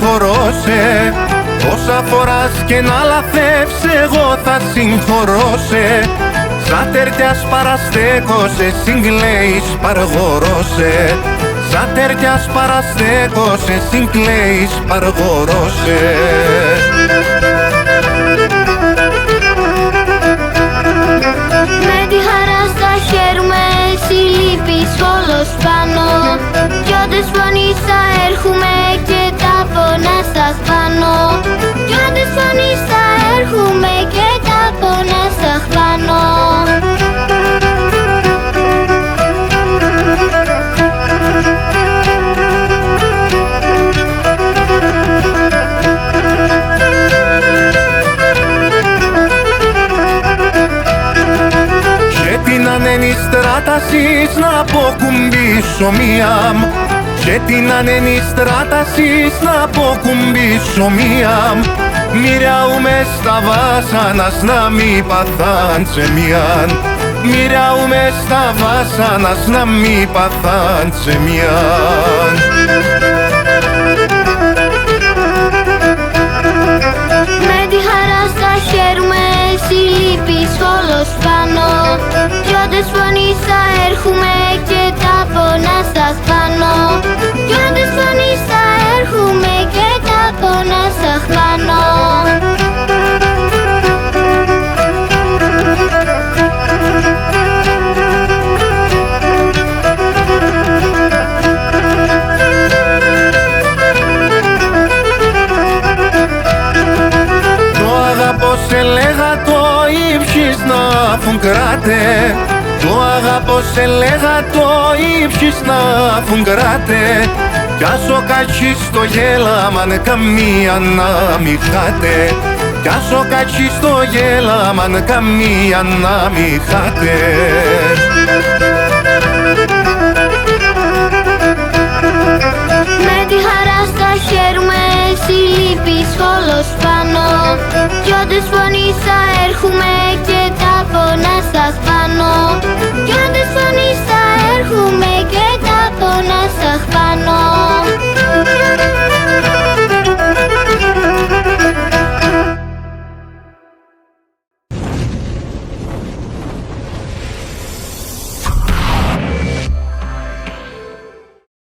συγχωρώ σε. Όσα φοράς και να λαθεύς εγώ θα συγχωρώ σε. Σαν τέρτιας παραστέκω σε, συγκλαίεις παργορώ σε. Σαν τέρτιας παραστέκω σε, συγκλαίεις παργορώ σε. Με τη χαρά στα χέρουμε, εσύ λείπεις όλος πάνω. Κι όντες φωνής θα έρχουμε και τα πονά στα χάνω. Κι όντες φωνής θα έρχουμε και τα πονά στα χάνω. την ανένη στράτασης να αποκουμπήσω μία μου. Και την ανένη στράτασης να αποκουμπήσω μία μου. Μοιράουμε στα βάσανας να μη παθάν σε μίαν. Μοιράουμε στα βάσανας να μη παθάν σε μίαν. Με τη χαρά στα χέρουμε, εσύ λείπεις όλος πάνω. Κι όντες φωνής θα έρχουμε και τα πονά στα χάνω. Κι όντες φωνής θα έρχουμε και τα πονά στα χάνω. Σε λέγα το ύψεις να φουγκράτε. Το αγαπώ σε λέγα το ύψεις να φουγκράτε. Κι ας ο κατσίς το γέλαμαν καμία να μη χάτε. Κι ας ο κατσίς το γέλαμαν καμία να μη χάτε.